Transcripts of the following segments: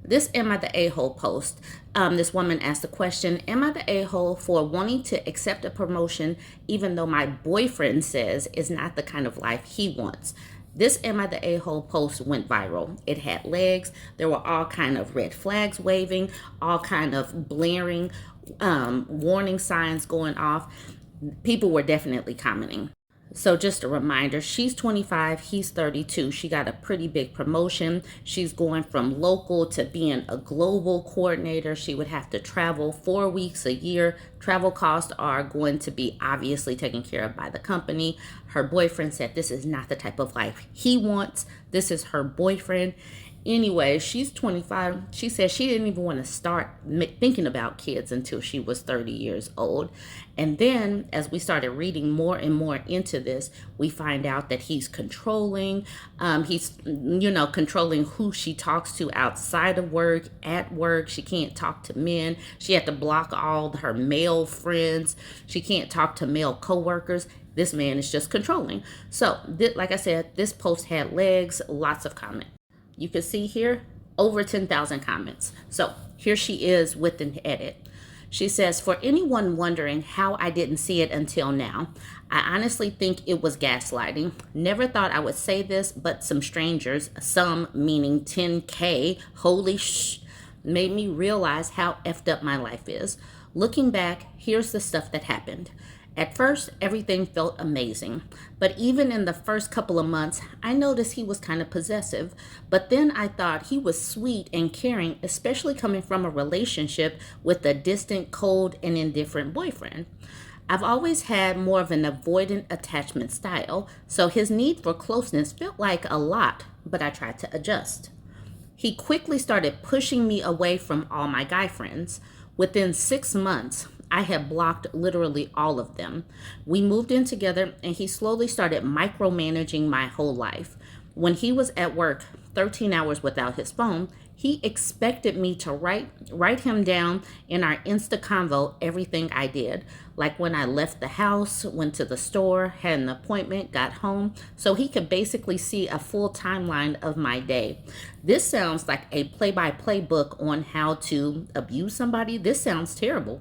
This Am I the A-hole post, this woman asked the question, am I the a-hole for wanting to accept a promotion even though my boyfriend says it's not the kind of life he wants? This Am I the A-hole post went viral. It had legs. There were all kind of red flags waving, all kind of blaring warning signs going off. People were definitely commenting. So just a reminder, she's 25, he's 32. She got a pretty big promotion. She's going from local to being a global coordinator. She would have to travel 4 weeks a year. Travel costs are going to be obviously taken care of by the company. Her boyfriend said this is not the type of life he wants. This is her boyfriend. Anyway, she's 25. She said she didn't even want to start thinking about kids until she was 30 years old. And then as we started reading more and more into this, we find out that he's controlling. He's, controlling who she talks to outside of work, at work. She can't talk to men. She had to block all her male friends. She can't talk to male coworkers. This man is just controlling. So, like I said, this post had legs, lots of comments. You can see here, over 10,000 comments. So here she is with an edit. She says, for anyone wondering how I didn't see it until now, I honestly think it was gaslighting. Never thought I would say this, but some strangers, some meaning 10K, holy made me realize how effed up my life is. Looking back, here's the stuff that happened. At first, everything felt amazing, but even in the first couple of months, I noticed he was kind of possessive. But then I thought he was sweet and caring, especially coming from a relationship with a distant, cold, and indifferent boyfriend. I've always had more of an avoidant attachment style, so his need for closeness felt like a lot, but I tried to adjust. He quickly started pushing me away from all my guy friends. Within 6 months, I had blocked literally all of them. We moved in together and he slowly started micromanaging my whole life. When he was at work 13 hours without his phone, he expected me to write him down in our Insta convo everything I did. Like when I left the house, went to the store, had an appointment, got home, so he could basically see a full timeline of my day. This sounds like a play-by-play book on how to abuse somebody. This sounds terrible.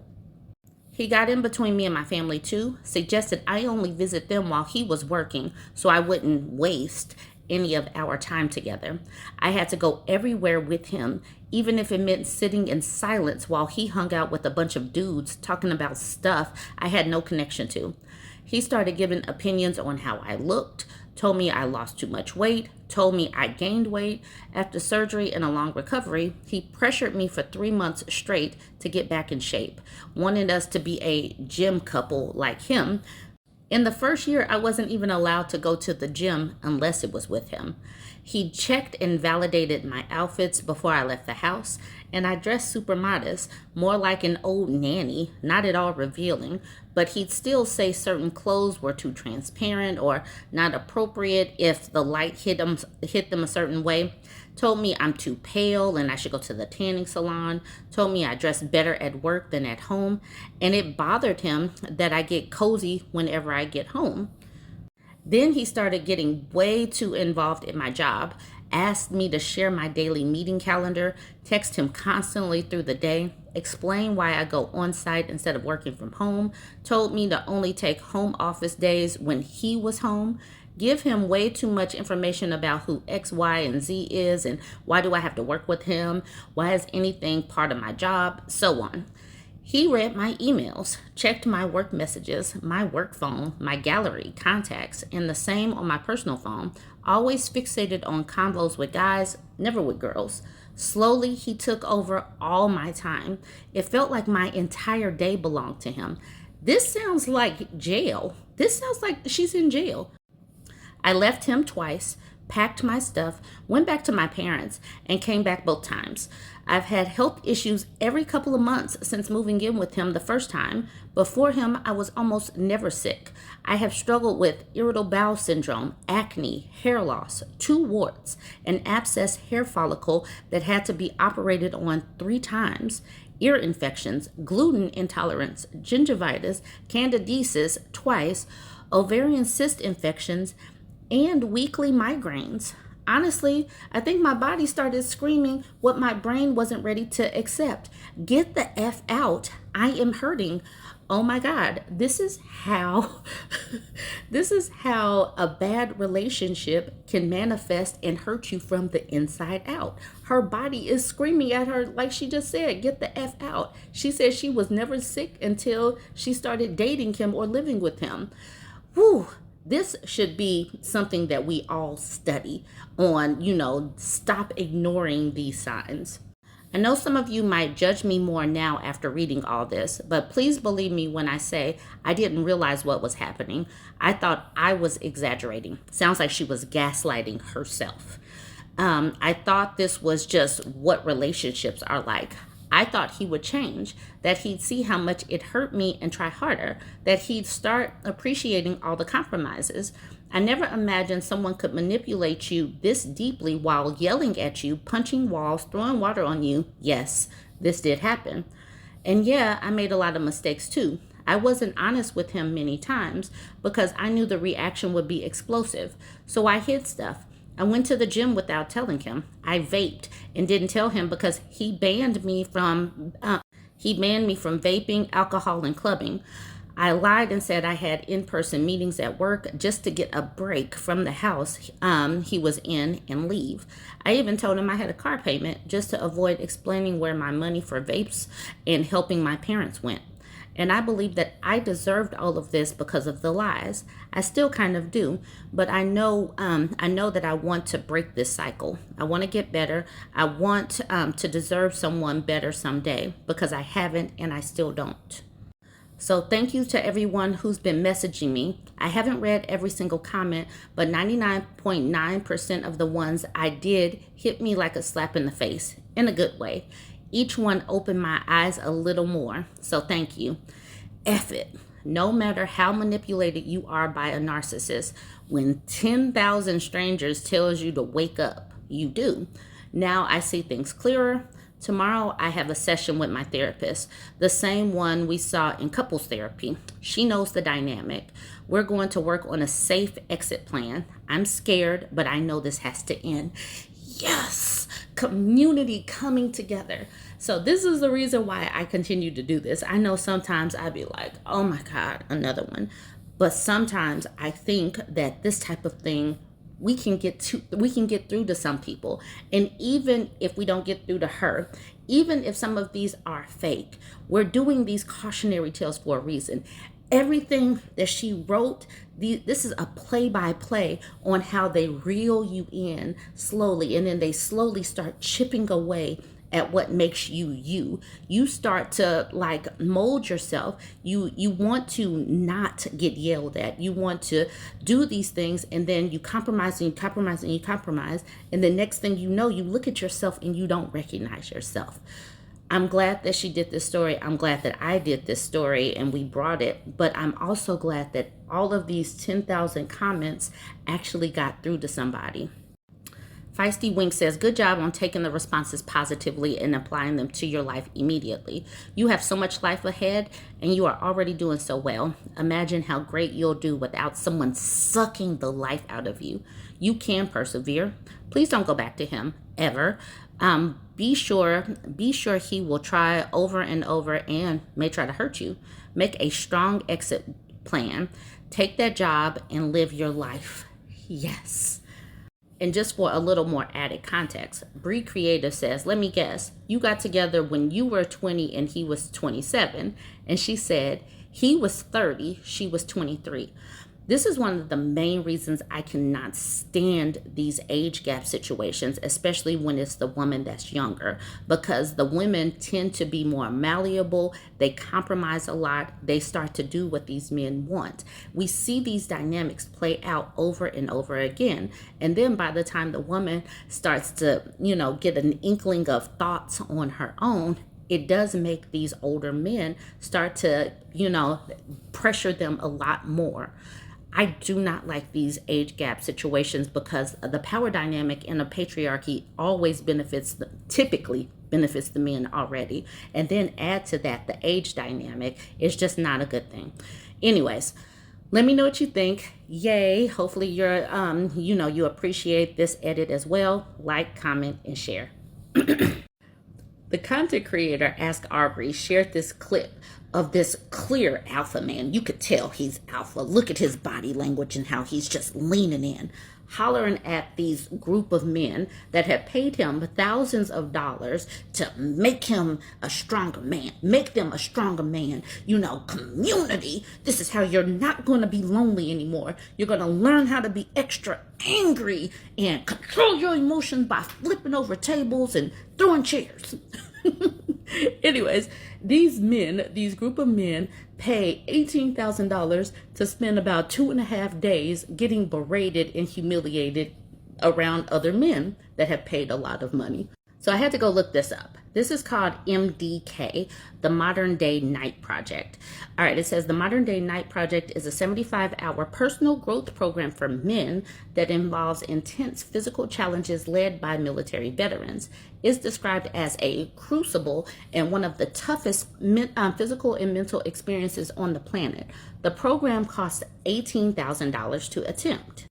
He got in between me and my family too, suggested I only visit them while he was working so I wouldn't waste any of our time together. I had to go everywhere with him, even if it meant sitting in silence while he hung out with a bunch of dudes talking about stuff I had no connection to. He started giving opinions on how I looked, told me I lost too much weight, told me I gained weight. After surgery and a long recovery, he pressured me for 3 months straight to get back in shape, wanted us to be a gym couple like him. In the first year, I wasn't even allowed to go to the gym unless it was with him. He checked and validated my outfits before I left the house, and I dressed super modest, more like an old nanny, not at all revealing, but he'd still say certain clothes were too transparent or not appropriate if the light hit them a certain way. Told me I'm too pale and I should go to the tanning salon. Told me I dress better at work than at home, and it bothered him that I get cozy whenever I get home. Then he started getting way too involved in my job, asked me to share my daily meeting calendar, text him constantly through the day, explain why I go on site instead of working from home, told me to only take home office days when he was home, give him way too much information about who X, Y, and Z is and why do I have to work with him, why is anything part of my job, so on. He read my emails, checked my work messages, my work phone, my gallery, contacts, and the same on my personal phone, always fixated on convos with guys, never with girls. Slowly, he took over all my time. It felt like my entire day belonged to him. This sounds like jail. This sounds like she's in jail. I left him twice, packed my stuff, went back to my parents, and came back both times. I've had health issues every couple of months since moving in with him the first time. Before him, I was almost never sick. I have struggled with irritable bowel syndrome, acne, hair loss, 2 warts, an abscessed hair follicle that had to be operated on 3 times, ear infections, gluten intolerance, gingivitis, candidiasis twice, ovarian cyst infections, and weekly migraines. Honestly, I think my body started screaming what my brain wasn't ready to accept. Get the F out. I am hurting. Oh my God, this is how this is how a bad relationship can manifest and hurt you from the inside out. Her body is screaming at her, like she just said, get the F out. She said she was never sick until she started dating him or living with him. Whew. This should be something that we all study on, stop ignoring these signs. I know some of you might judge me more now after reading all this, but please believe me when I say I didn't realize what was happening. I thought I was exaggerating. Sounds like she was gaslighting herself. I thought this was just what relationships are like. I thought he would change, that he'd see how much it hurt me and try harder, that he'd start appreciating all the compromises. I never imagined someone could manipulate you this deeply while yelling at you, punching walls, throwing water on you. Yes, this did happen. And yeah, I made a lot of mistakes too. I wasn't honest with him many times because I knew the reaction would be explosive. So I hid stuff. I went to the gym without telling him. I vaped and didn't tell him because he banned me from vaping, alcohol, and clubbing. I lied and said I had in-person meetings at work just to get a break from the house he was in and leave. I even told him I had a car payment just to avoid explaining where my money for vapes and helping my parents went. And I believe that I deserved all of this because of the lies. I still kind of do, but I know that I want to break this cycle. I want to get better. I want to deserve someone better someday because I haven't and I still don't. So thank you to everyone who's been messaging me. I haven't read every single comment, but 99.9% of the ones I did hit me like a slap in the face in a good way. Each one opened my eyes a little more, so thank you. F it. No matter how manipulated you are by a narcissist, when 10,000 strangers tells you to wake up, you do. Now I see things clearer. Tomorrow I have a session with my therapist, the same one we saw in couples therapy. She knows the dynamic. We're going to work on a safe exit plan. I'm scared, but I know this has to end. Yes, community coming together. So this is the reason why I continue to do this. I know sometimes I'd be like, oh my God, another one. But sometimes I think that this type of thing, we can get through to some people. And even if we don't get through to her, even if some of these are fake, we're doing these cautionary tales for a reason. Everything that she wrote, this is a play-by-play on how they reel you in slowly, and then they slowly start chipping away at what makes you you. You start to like mold yourself. You want to not get yelled at. You want to do these things, and then you compromise and you compromise and you compromise, and the next thing you know, you look at yourself and you don't recognize yourself. I'm glad that she did this story. I'm glad that I did this story and we brought it. But I'm also glad that all of these 10,000 comments actually got through to somebody. Feisty Wink says, good job on taking the responses positively and applying them to your life immediately. You have so much life ahead and you are already doing so well. Imagine how great you'll do without someone sucking the life out of you. You can persevere. Please don't go back to him ever. Be sure he will try over and over and may try to hurt you. Make a strong exit plan. Take that job and live your life. Yes. And just for a little more added context, Bree Creative says, let me guess, you got together when you were 20 and he was 27. And she said, he was 30, she was 23. This is one of the main reasons I cannot stand these age gap situations, especially when it's the woman that's younger, because the women tend to be more malleable. They compromise a lot. They start to do what these men want. We see these dynamics play out over and over again. And then by the time the woman starts to, get an inkling of thoughts on her own, it does make these older men start to, pressure them a lot more. I do not like these age gap situations because the power dynamic in a patriarchy always typically benefits the men already. And then add to that, the age dynamic is just not a good thing. Anyways, Let me know what you think. Yay. Hopefully you're, you appreciate this edit as well. Like, comment, and share. The content creator, Ask Aubrey, shared this clip of this clear alpha man. You could tell he's alpha. Look at his body language and how he's just leaning in, hollering at these group of men that have paid him thousands of dollars to make him a stronger man, make them a stronger man. Community. This is how you're not going to be lonely anymore. You're going to learn how to be extra angry and control your emotions by flipping over tables and throwing chairs. Anyways, these group of men pay $18,000 to spend about 2.5 days getting berated and humiliated around other men that have paid a lot of money. So I had to go look this up. This is called MDK, the Modern Day Night Project. All right, it says the Modern Day Night Project is a 75-hour personal growth program for men that involves intense physical challenges led by military veterans. It's described as a crucible and one of the toughest physical and mental experiences on the planet. The program costs $18,000 to attempt.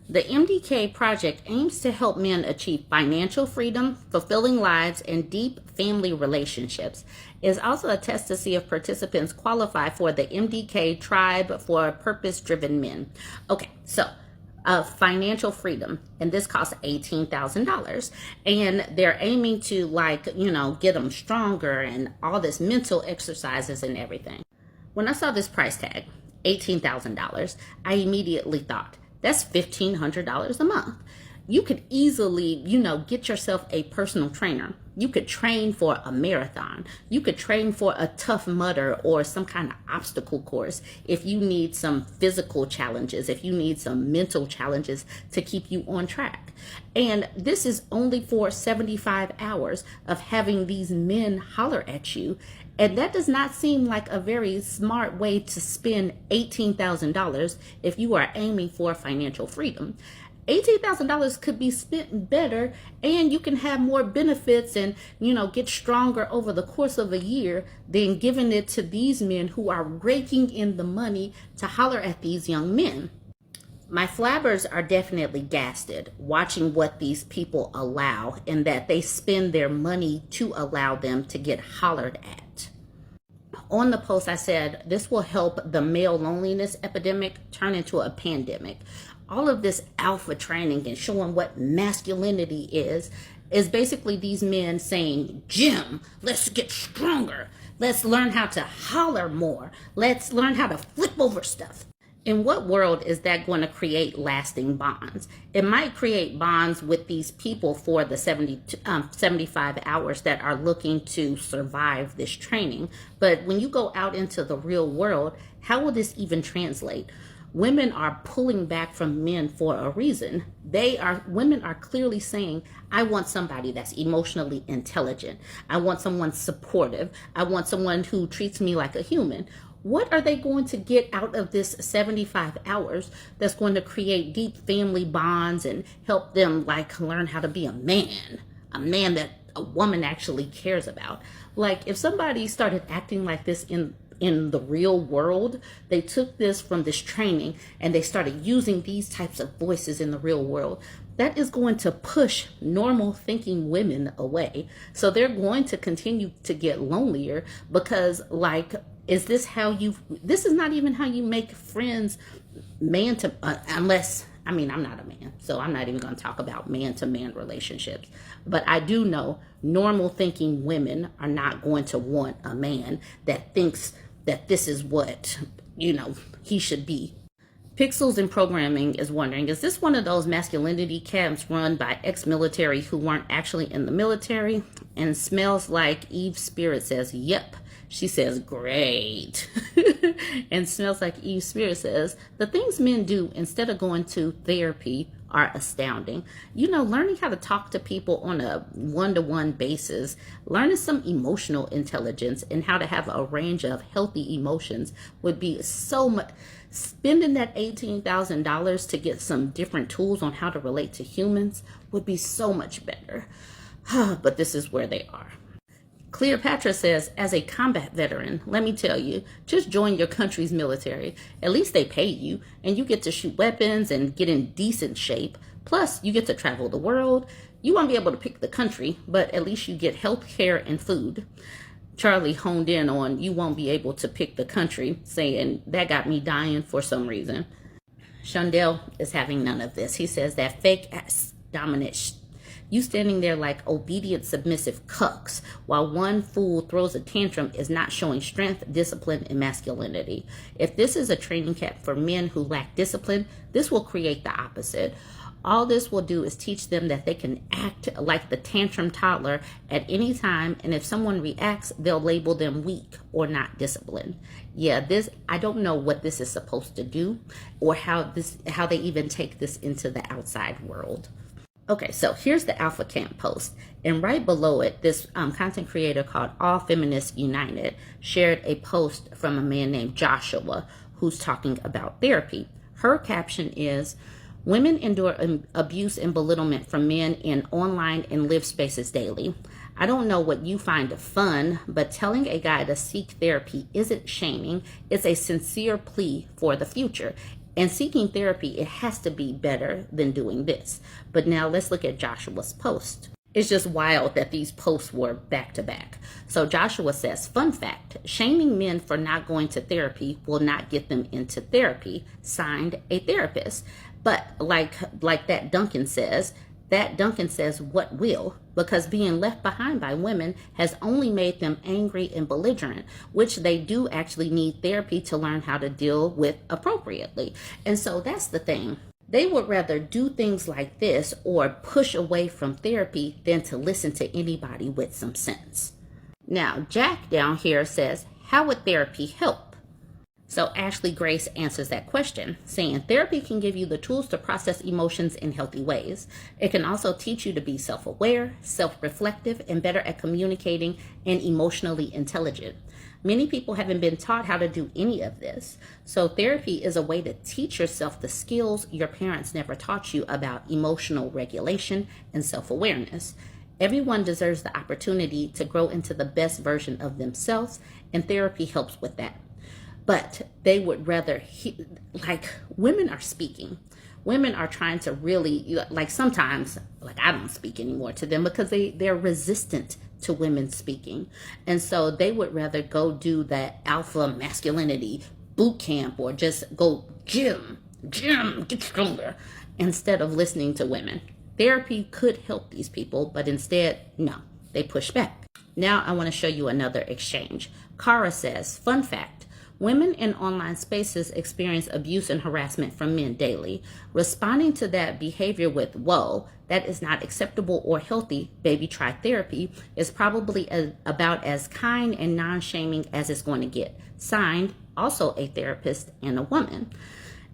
The MDK project aims to help men achieve financial freedom, fulfilling lives, and deep family relationships. It is also a test to see if participants qualify for the MDK Tribe for Purpose-Driven Men. Okay, so financial freedom, and this costs $18,000, and they're aiming to get them stronger and all this mental exercises and everything. When I saw this price tag, $18,000, I immediately thought, that's $1,500 a month. You could easily, get yourself a personal trainer. You could train for a marathon. You could train for a Tough Mudder or some kind of obstacle course if you need some physical challenges, if you need some mental challenges to keep you on track. And this is only for 75 hours of having these men holler at you. And that does not seem like a very smart way to spend $18,000 if you are aiming for financial freedom. $18,000 could be spent better, and you can have more benefits and, get stronger over the course of a year than giving it to these men who are raking in the money to holler at these young men. My flabbers are definitely gasted watching what these people allow and that they spend their money to allow them to get hollered at. On the post, I said, this will help the male loneliness epidemic turn into a pandemic. All of this alpha training and showing what masculinity is basically these men saying, Jim, let's get stronger. Let's learn how to holler more. Let's learn how to flip over stuff. In what world is that going to create lasting bonds? It might create bonds with these people for the 75 hours that are looking to survive this training. But when you go out into the real world, how will this even translate? Women are pulling back from men for a reason. Women are clearly saying, I want somebody that's emotionally intelligent. I want someone supportive. I want someone who treats me like a human. What are they going to get out of this 75 hours that's going to create deep family bonds and help them learn how to be a man that a woman actually cares about? If somebody started acting like this in the real world, they took this from this training and they started using these types of voices in the real world, that is going to push normal thinking women away. So they're going to continue to get lonelier because this is not even how you make friends man to, unless, I'm not a man, so I'm not even going to talk about man to man relationships. But I do know normal thinking women are not going to want a man that thinks that this is what, he should be. Pixels in Programming is wondering, is this one of those masculinity camps run by ex-military who weren't actually in the military? And Smells Like Eve Spirit says, yep. She says, great. And Smells Like Eve Spirit says, the things men do instead of going to therapy are astounding. Learning how to talk to people on a one-to-one basis, learning some emotional intelligence and how to have a range of healthy emotions would be so much. Spending that $18,000 to get some different tools on how to relate to humans would be so much better. But this is where they are. Cleopatra says, as a combat veteran, let me tell you, just join your country's military. At least they pay you, and you get to shoot weapons and get in decent shape. Plus, you get to travel the world. You won't be able to pick the country, but at least you get health care and food. Charlie honed in on, you won't be able to pick the country, saying, that got me dying for some reason. Shondell is having none of this. He says that fake ass dominant you standing there like obedient, submissive cucks while one fool throws a tantrum is not showing strength, discipline, and masculinity. If this is a training camp for men who lack discipline, this will create the opposite. All this will do is teach them that they can act like the tantrum toddler at any time, and if someone reacts, they'll label them weak or not disciplined. Yeah, I don't know what this is supposed to do or how they even take this into the outside world. Okay, so here's the Alpha Camp post, and right below it, this content creator called All Feminists United shared a post from a man named Joshua who's talking about therapy. Her caption is, women endure abuse and belittlement from men in online and live spaces daily. I don't know what you find fun, but telling a guy to seek therapy isn't shaming. It's a sincere plea for the future. And seeking therapy, it has to be better than doing this. But now let's look at Joshua's post. It's just wild that these posts were back to back. So Joshua says, fun fact, shaming men for not going to therapy will not get them into therapy. Signed, a therapist. But like that Duncan says what will, because being left behind by women has only made them angry and belligerent, which they do actually need therapy to learn how to deal with appropriately. And so that's the thing. They would rather do things like this or push away from therapy than to listen to anybody with some sense. Now, Jack down here says, how would therapy help? So Ashley Grace answers that question, saying therapy can give you the tools to process emotions in healthy ways. It can also teach you to be self-aware, self-reflective, and better at communicating and emotionally intelligent. Many people haven't been taught how to do any of this. So therapy is a way to teach yourself the skills your parents never taught you about emotional regulation and self-awareness. Everyone deserves the opportunity to grow into the best version of themselves, and therapy helps with that. But they would rather, women are speaking. Women are trying to really, sometimes, I don't speak anymore to them because they're resistant to women speaking. And so they would rather go do that alpha masculinity boot camp or just go gym, get stronger, instead of listening to women. Therapy could help these people, but instead, no, they push back. Now I want to show you another exchange. Kara says, fun fact, women in online spaces experience abuse and harassment from men daily. Responding to that behavior with, whoa, that is not acceptable or healthy, baby, try therapy, is probably about as kind and non-shaming as it's going to get. Signed, also a therapist and a woman.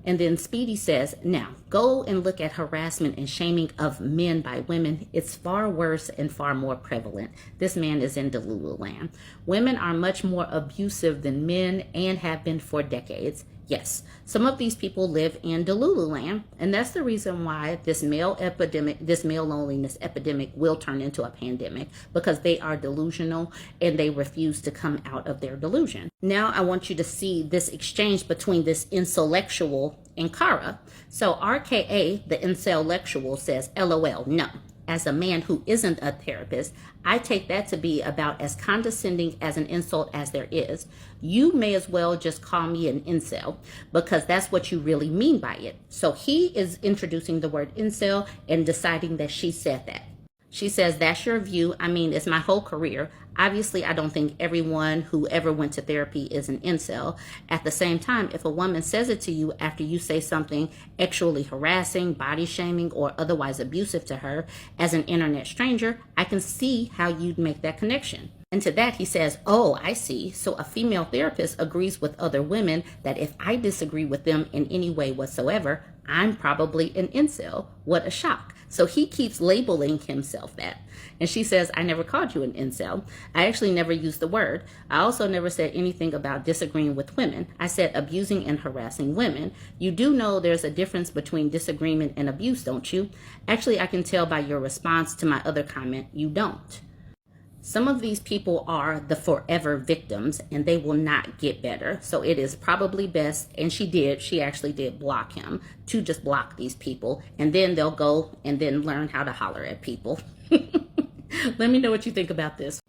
And then Speedy says, now go and look at harassment and shaming of men by women. It's far worse and far more prevalent. This man is in Delulu land. Women are much more abusive than men and have been for decades. Yes, some of these people live in Delulu land, and that's the reason why this male loneliness epidemic will turn into a pandemic, because they are delusional and they refuse to come out of their delusion. Now I want you to see this exchange between this intellectual and Kara. So RKA, the intellectual, says, LOL, no. As a man who isn't a therapist, I take that to be about as condescending as an insult as there is. You may as well just call me an incel, because that's what you really mean by it. So he is introducing the word incel and deciding that she said that. She says, that's your view. I mean, it's my whole career. Obviously, I don't think everyone who ever went to therapy is an incel. At the same time, if a woman says it to you after you say something actually harassing, body shaming, or otherwise abusive to her as an internet stranger, I can see how you'd make that connection. And to that, he says, oh, I see. So a female therapist agrees with other women that if I disagree with them in any way whatsoever, I'm probably an incel. What a shock. So he keeps labeling himself that. And she says, I never called you an incel. I actually never used the word. I also never said anything about disagreeing with women. I said abusing and harassing women. You do know there's a difference between disagreement and abuse, don't you? Actually, I can tell by your response to my other comment, you don't. Some of these people are the forever victims and they will not get better. So it is probably best, and she actually did block him, to just block these people. And then they'll go and then learn how to holler at people. Let me know what you think about this.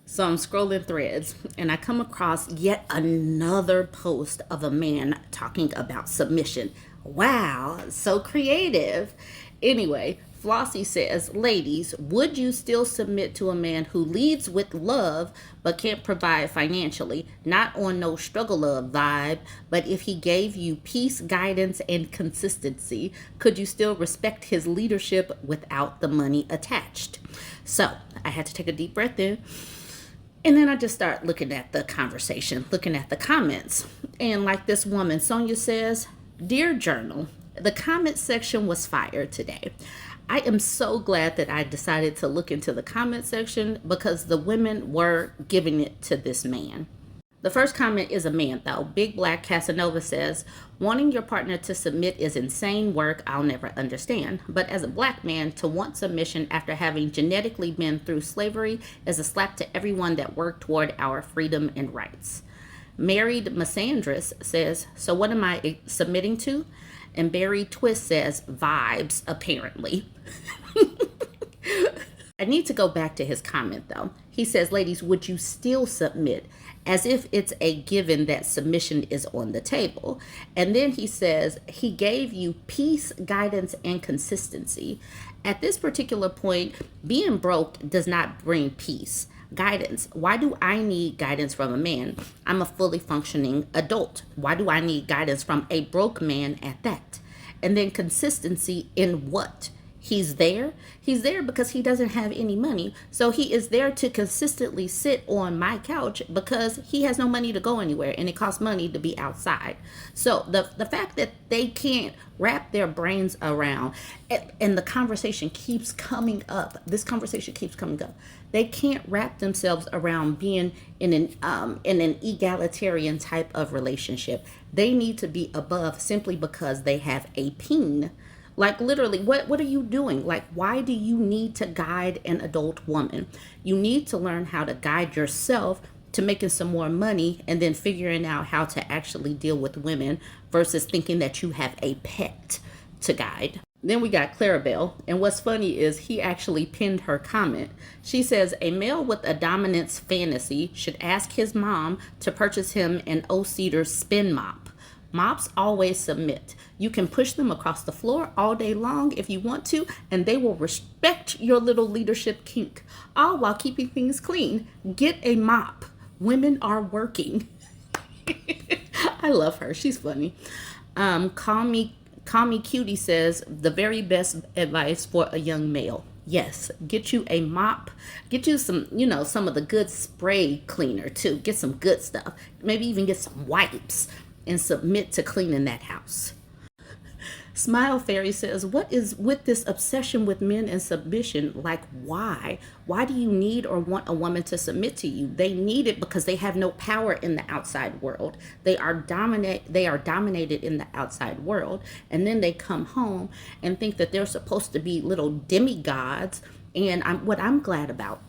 So I'm scrolling threads and I come across yet another post of a man talking about submission. Wow, so creative. Anyway, Flossie says, ladies, would you still submit to a man who leads with love but can't provide financially? Not on no struggle love vibe, but if he gave you peace, guidance, and consistency, could you still respect his leadership without the money attached? So I had to take a deep breath in. And then I just start looking at the conversation, looking at the comments. And like this woman, Sonia says, Dear Journal, the comment section was fire today. I am so glad that I decided to look into the comment section because the women were giving it to this man. The first comment is a man, though. Big Black Casanova says, wanting your partner to submit is insane work I'll never understand. But as a black man, to want submission after having genetically been through slavery is a slap to everyone that worked toward our freedom and rights. Married Massandris says, so what am I submitting to? And Barry Twist says, vibes, apparently. I need to go back to his comment, though. He says, ladies, would you still submit? As if it's a given that submission is on the table. And then he says, he gave you peace, guidance, and consistency. At this particular point, being broke does not bring peace. Guidance. Why do I need guidance from a man? I'm a fully functioning adult. Why do I need guidance from a broke man at that? And then consistency in what? He's there. He's there because he doesn't have any money. So he is there to consistently sit on my couch because he has no money to go anywhere and it costs money to be outside. So the fact that they can't wrap their brains around, and the conversation keeps coming up. This conversation keeps coming up. They can't wrap themselves around being in an egalitarian type of relationship. They need to be above simply because they have a peen. Like literally, what are you doing? Like, why do you need to guide an adult woman? You need to learn how to guide yourself to making some more money and then figuring out how to actually deal with women versus thinking that you have a pet to guide. Then we got Clarabelle, and what's funny is he actually pinned her comment. She says, a male with a dominance fantasy should ask his mom to purchase him an O-Cedar spin mop. Mops always submit. You can push them across the floor all day long if you want to, and they will respect your little leadership kink, all while keeping things clean. Get a mop. Women are working. I love her. She's funny. Call me Cutie says, the very best advice for a young male. Yes, get you a mop, get you some, some of the good spray cleaner too. Get some good stuff. Maybe even get some wipes and submit to cleaning that house. Smile Fairy says, what is with this obsession with men and submission? Like, why? Why do you need or want a woman to submit to you? They need it because they have no power in the outside world. They are dominated in the outside world. And then they come home and think that they're supposed to be little demigods. And what I'm glad about,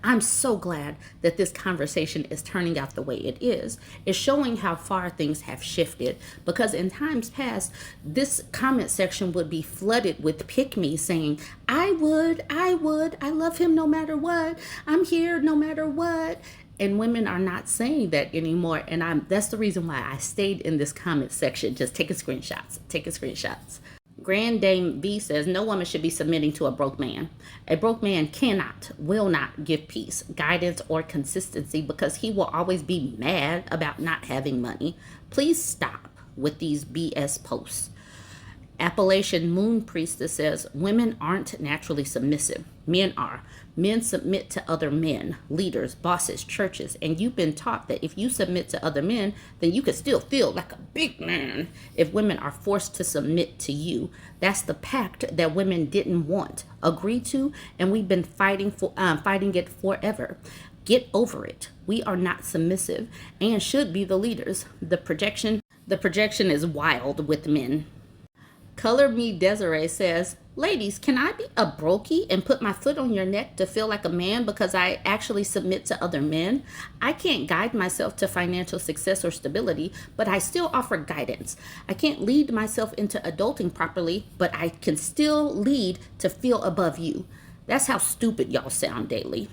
I'm so glad that this conversation is turning out the way it is. It's showing how far things have shifted, because in times past, this comment section would be flooded with pick-me saying, I love him no matter what. I'm here no matter what. And women are not saying that anymore. And that's the reason why I stayed in this comment section, just taking screenshots. Grand Dame V says, no woman should be submitting to a broke man. A broke man will not give peace, guidance, or consistency because he will always be mad about not having money. Please stop with these BS posts. Appalachian Moon Priestess says, women aren't naturally submissive. Men are. Men submit to other men, leaders, bosses, churches, and you've been taught that if you submit to other men, then you can still feel like a big man if women are forced to submit to you. That's the pact that women didn't want, agree to, and we've been fighting it forever. Get over it. We are not submissive and should be the leaders. The projection is wild with men. Color Me Desiree says, ladies, can I be a brokey and put my foot on your neck to feel like a man because I actually submit to other men? I can't guide myself to financial success or stability, but I still offer guidance. I can't lead myself into adulting properly, but I can still lead to feel above you. That's how stupid y'all sound daily.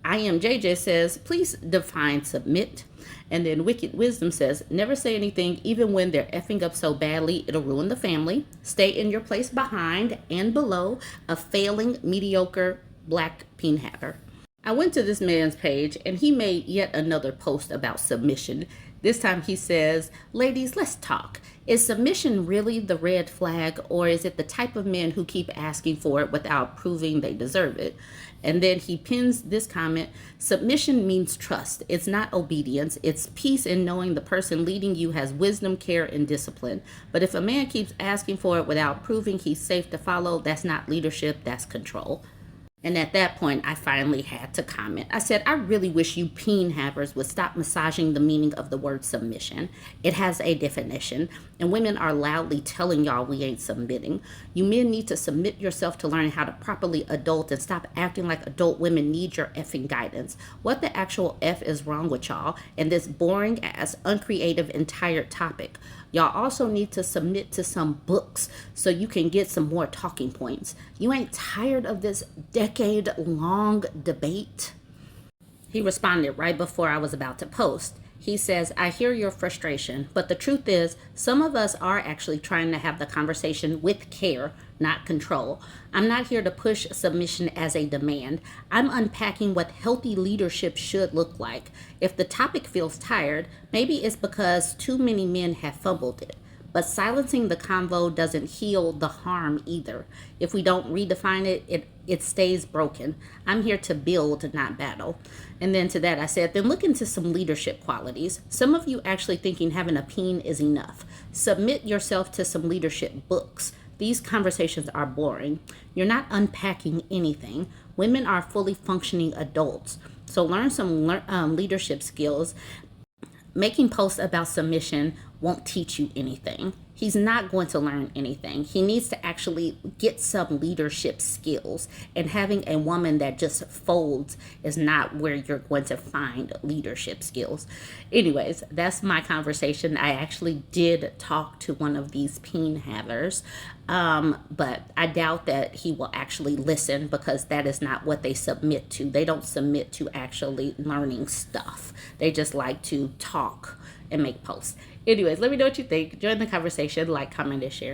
I Am JJ says, please define submit. And then Wicked Wisdom says, never say anything even when they're effing up so badly it'll ruin the family. Stay in your place behind and below a failing, mediocre black peen haver. I went to this man's page and he made yet another post about submission. This time he says, ladies, let's talk. Is submission really the red flag, or is it the type of men who keep asking for it without proving they deserve it? And then he pins this comment, submission means trust. It's not obedience. It's peace in knowing the person leading you has wisdom, care, and discipline. But if a man keeps asking for it without proving he's safe to follow, that's not leadership, that's control. And at that point, I finally had to comment. I said, I really wish you peen havers would stop massaging the meaning of the word submission. It has a definition, and women are loudly telling y'all we ain't submitting. You men need to submit yourself to learn how to properly adult and stop acting like adult women need your effing guidance. What the actual F is wrong with y'all and this boring ass, uncreative and tired topic? Y'all also need to submit to some books so you can get some more talking points. You ain't tired of this decade-long debate? He responded right before I was about to post. He says, I hear your frustration, but the truth is, some of us are actually trying to have the conversation with care, not control. I'm not here to push submission as a demand. I'm unpacking what healthy leadership should look like. If the topic feels tired, maybe it's because too many men have fumbled it. But silencing the convo doesn't heal the harm either. If we don't redefine it, it stays broken. I'm here to build, not battle. And then to that I said, then look into some leadership qualities. Some of you actually thinking having a peen is enough. Submit yourself to some leadership books. These conversations are boring. You're not unpacking anything. Women are fully functioning adults. So learn some leadership skills. Making posts about submission won't teach you anything. He's not going to learn anything. He needs to actually get some leadership skills. And having a woman that just folds is not where you're going to find leadership skills. Anyways, that's my conversation. I actually did talk to one of these peen havers, but I doubt that he will actually listen because that is not what they submit to. They don't submit to actually learning stuff. They just like to talk and make posts. Anyways, let me know what you think. Join the conversation, like, comment, and share.